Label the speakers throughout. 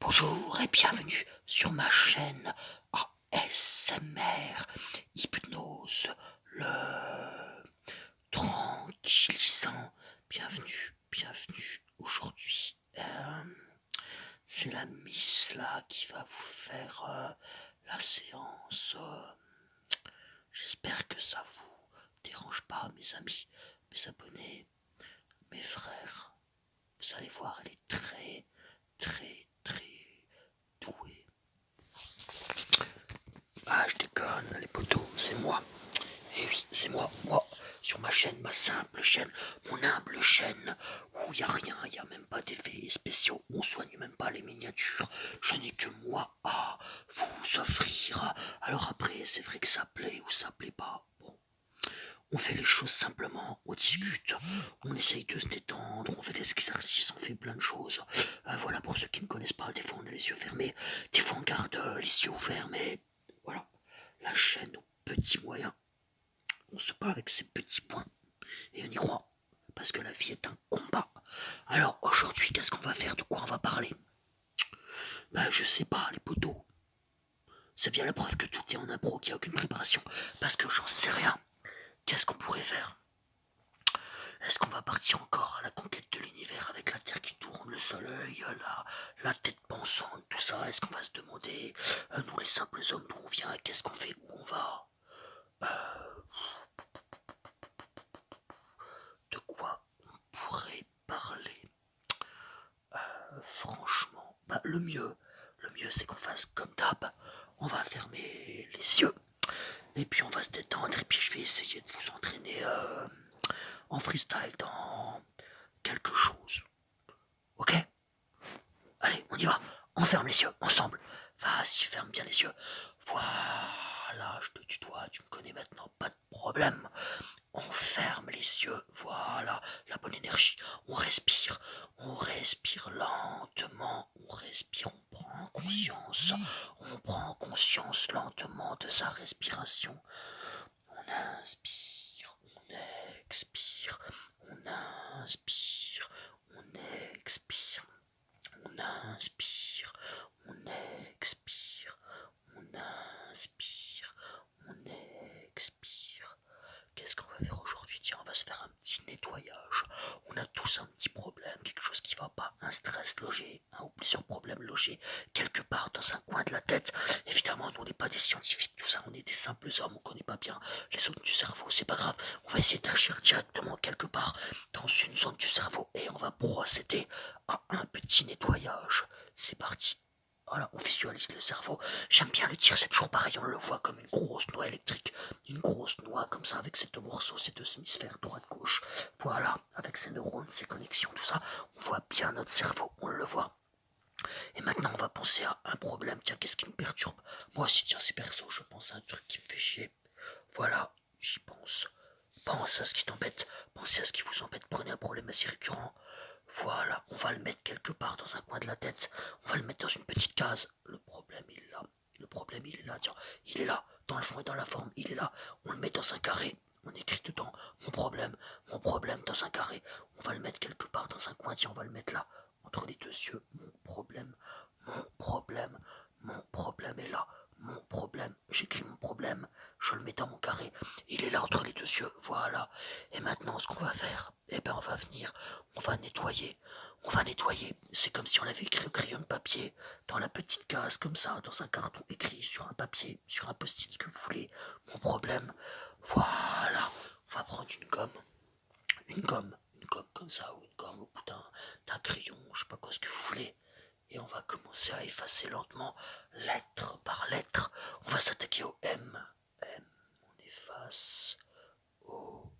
Speaker 1: Bonjour et bienvenue sur ma chaîne ASMR Hypnose le tranquillisant. Bienvenue. Aujourd'hui, c'est la Miss là qui va vous faire la séance. J'espère que ça vous dérange pas, mes amis, mes abonnés, mes frères. Vous allez voir, elle est très douée. Ah, je déconne, les potos, c'est moi. Eh oui, c'est moi, sur ma chaîne, ma simple chaîne, mon humble chaîne, où il n'y a rien, il n'y a même pas d'effets spéciaux, on soigne même pas les miniatures, je n'ai que moi à vous offrir. Alors après, c'est vrai que ça plaît ou ça plaît pas, bon. On fait les choses simplement, on discute, on essaye de se détendre, on fait des exercices, on fait plein de choses. Voilà, pour ceux qui ne connaissent pas, des fois on a les yeux fermés, des fois on garde les yeux ouverts, mais voilà, la chaîne aux petits moyens. On se bat avec ses petits points, et on y croit, parce que la vie est un combat. Alors aujourd'hui, qu'est-ce qu'on va faire, de quoi on va parler? Je sais pas, les poteaux. C'est bien la preuve que tout est en impro, qu'il n'y a aucune préparation, parce que j'en sais rien. Qu'est-ce qu'on pourrait faire? Est-ce qu'on va partir encore à la conquête de l'univers avec la Terre qui tourne, le soleil, la tête pensante, tout ça? Est-ce qu'on va se demander, nous les simples hommes, d'où on vient, qu'est-ce qu'on fait, où on va? De quoi on pourrait parler? Franchement, le mieux c'est qu'on fasse comme d'hab. On va fermer les yeux, et puis on va se détendre, et puis je vais essayer de vous entraîner en freestyle dans quelque chose. Ok? Allez, on y va. On ferme les yeux, ensemble. Vas-y, ferme bien les yeux. Voilà, je te tutoie, tu me connais maintenant, pas de problème. On ferme les yeux, voilà, la bonne énergie. On respire lentement, on prend conscience lentement de sa respiration. On inspire, on expire, on inspire, on expire. On inspire, on expire, on inspire, on expire. Qu'est-ce qu'on va faire aujourd'hui? Tiens, on va se faire un petit nettoyage. On a tous un petit problème, quelque chose qui va pas, un stress logé, ou plusieurs problèmes logés quelque part dans un coin de la tête. Évidemment, nous on n'est pas des scientifiques, tout ça, on est des simples hommes, on connaît pas bien les zones du cerveau, c'est pas grave. On va essayer d'agir directement quelque part dans une zone du cerveau et on va procéder à un petit nettoyage. C'est parti. Voilà, on visualise le cerveau. J'aime bien le dire, c'est toujours pareil, on le voit comme une grosse noix électrique. Une grosse noix comme ça, avec ces deux morceaux, ces deux hémisphères, droite-gauche. Voilà, avec ses neurones, ses connexions, tout ça. On voit bien notre cerveau, on le voit. Et maintenant, on va penser à un problème. Tiens, qu'est-ce qui me perturbe? Moi aussi, tiens, c'est perso, je pense à un truc qui me fait chier. Voilà, j'y pense. Pense à ce qui t'embête. Pensez à ce qui vous embête. Prenez un problème assez récurrent. Voilà, on va le mettre quelque part dans un coin de la tête. On va le mettre dans une petite case. Le problème, il est là. Le problème, il est là. Tiens, il est là. Dans le fond et dans la forme, il est là. On le met dans un carré. On écrit dedans mon problème dans un carré. On va le mettre quelque part dans un coin. Tiens, on va le mettre là. Entre les deux yeux, mon problème, mon problème est là. Mon problème, j'écris mon problème, je le mets dans mon carré, il est là entre les deux yeux, voilà. Et maintenant, ce qu'on va faire, on va venir, on va nettoyer, c'est comme si on avait écrit au crayon de papier, dans la petite case, comme ça, dans un carton écrit sur un papier, sur un post-it, ce que vous voulez, mon problème, voilà. On va prendre une gomme comme ça, ou une gomme au bout d'un crayon, je sais pas quoi, ce que vous voulez. Et on va commencer à effacer lentement, lettre par lettre. On va s'attaquer au M. M, on efface. O,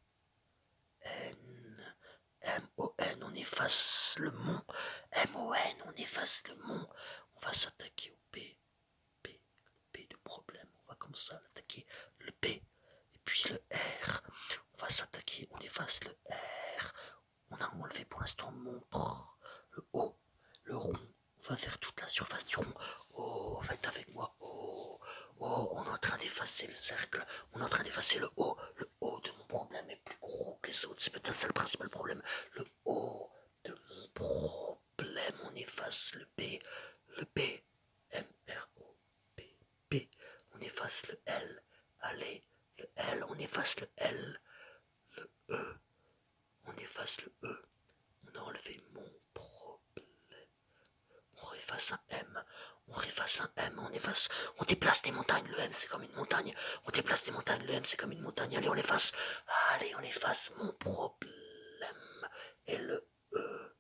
Speaker 1: N. M-O-N, on efface le mont. M-O-N, on efface le mont. On va s'attaquer au P. P, le P de problème. On va comme ça l'attaquer. Le P. Et puis le R. On va s'attaquer, on efface le R. On a enlevé pour l'instant montre. Le O, le rond. On va faire toute la surface du rond. Oh, faites avec moi. Oh, oh, on est en train d'effacer le cercle. On est en train d'effacer le O. Le O de mon problème est plus gros que les autres. C'est peut-être ça le principal problème. Le O de mon problème. On efface le B. le B, M-R-O-P, B, on efface le L, allez, le L, on efface le L, le E, on efface le E, on a enlevé mon problème, on efface un M, on efface un M, on déplace des montagnes, le M c'est comme une montagne, on déplace des montagnes, le M c'est comme une montagne, allez on efface mon problème, et le E,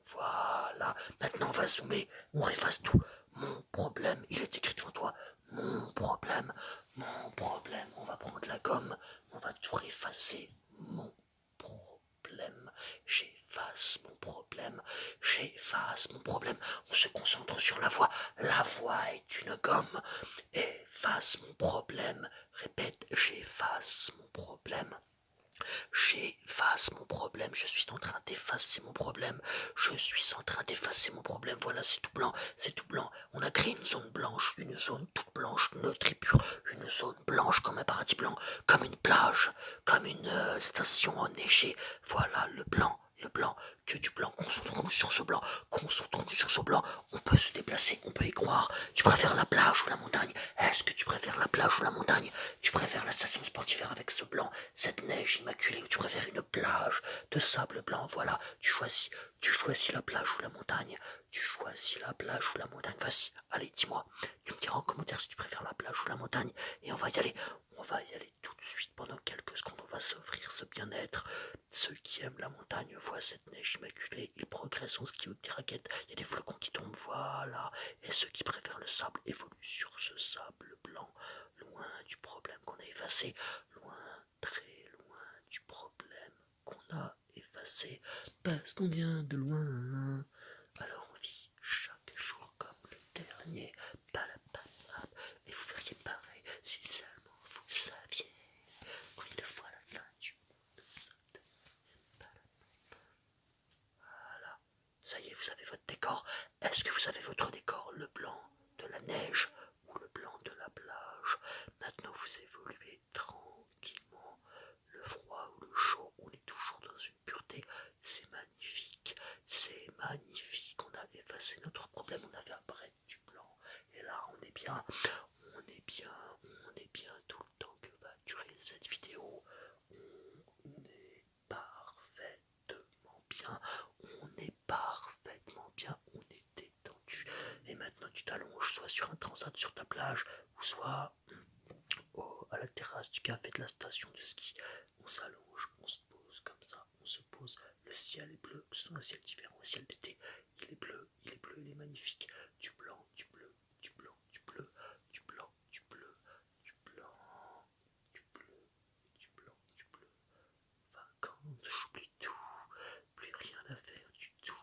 Speaker 1: voilà, maintenant on va zoomer, on efface tout, mon problème, il est écrit devant toi, mon problème, on va prendre la gomme, on va tout effacer, mon problème, j'efface mon problème, on se concentre sur la voix est une gomme, efface mon problème, répète, j'efface mon problème. J'efface mon problème, je suis en train d'effacer mon problème, voilà c'est tout blanc, on a créé une zone blanche, une zone toute blanche, neutre et pure, une zone blanche comme un paradis blanc, comme une plage, comme une station enneigée, voilà le blanc, que du blanc, concentrons-nous sur ce blanc, on peut se déplacer, on peut y croire, tu préfères la plage ou la montagne, est-ce que tu préfères la plage ou la montagne, tu préfères la station sportive avec ce blanc, cette neige immaculée, ou tu préfères une plage de sable blanc, voilà, tu choisis la plage ou la montagne, vas-y, allez dis-moi, tu me diras en commentaire si tu préfères la plage ou la montagne, et on va y aller tout de suite pendant quelques secondes, on va s'offrir ce bien-être. Ceux qui aiment la montagne voient cette neige immaculée, ils progressent en ski ou des raquettes, il y a des flocons qui tombent, voilà, et ceux qui préfèrent le sable évoluent sur ce sable blanc, loin du problème qu'on a effacé, loin, très loin du problème qu'on a effacé, parce qu'on vient de loin, alors on vit chaque jour comme le dernier, et vous feriez pareil si seulement vous saviez qu'une fois la fin du monde s'attend. Voilà, ça y est, vous avez votre décor. Est-ce que vous avez votre décor, le blanc de la neige ou le blanc de la plage? Maintenant vous évoluez tranquillement, le froid ou le chaud, on est toujours dans une pureté, c'est magnifique, on a effacé notre problème, on avait apparaître du blanc, et là on est bien tout le temps que va durer cette vidéo, on est parfaitement bien, on est détendu, et maintenant tu t'allonges soit sur un transat sur ta plage, ou soit à la terrasse du café de la station de ski, on s'allonge, on se pose comme ça, le ciel est bleu, c'est un ciel différent, un ciel d'été, il est bleu, il est magnifique, du blanc, du bleu, du blanc, du bleu, du blanc, du bleu, du blanc, du bleu, du blanc, du bleu, vacances, j'oublie tout, plus rien à faire du tout,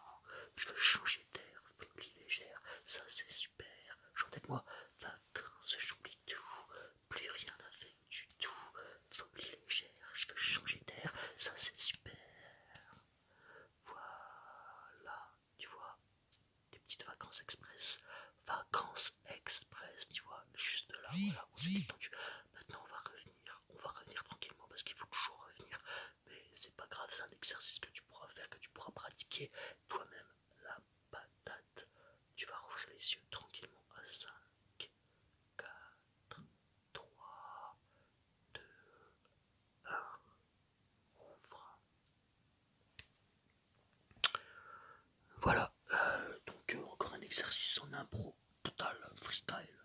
Speaker 1: je veux changer d'air, folie légère, ça c'est super, chante avec moi, vacances, j'oublie tout, plus rien à faire du tout, folie légère, je veux changer d'air, ça c'est super, voilà, tu vois, des petites vacances express, tu vois, juste là, voilà, on s'est détendu, maintenant on va revenir tranquillement, parce qu'il faut toujours revenir, mais c'est pas grave, c'est un exercice que tu pourras faire, que tu pourras pratiquer toi-même, la patate, tu vas rouvrir les yeux tranquillement à 5, 4, 3, 2, 1, ouvre. Voilà, donc encore un exercice en impro, total, freestyle.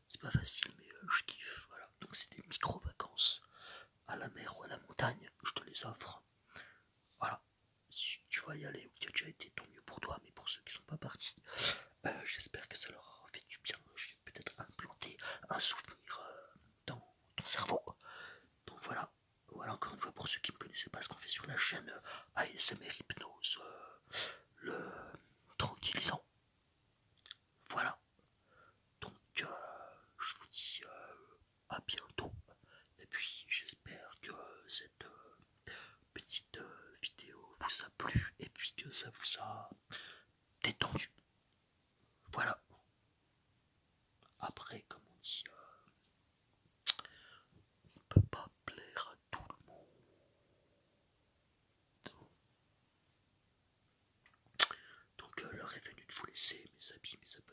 Speaker 1: C'est pas facile, mais je kiffe, voilà. Donc c'est des micro-vacances à la mer ou à la montagne, je te les offre. Voilà, si tu vas y aller ou que tu as déjà été, tant mieux pour toi, mais pour ceux qui sont pas partis, j'espère que ça leur aura fait du bien. Je vais peut-être implanter un souvenir dans ton cerveau. Donc voilà, encore une fois pour ceux qui ne connaissaient pas ce qu'on fait sur la chaîne ASMR Hypnose, le tranquillisant. Voilà, donc je vous dis à bientôt. Et puis j'espère que cette petite vidéo vous a plu et puis que ça vous a détendu. Voilà. Après, comme on dit, on peut pas plaire à tout le monde. Donc baisser mes habits, mes habits.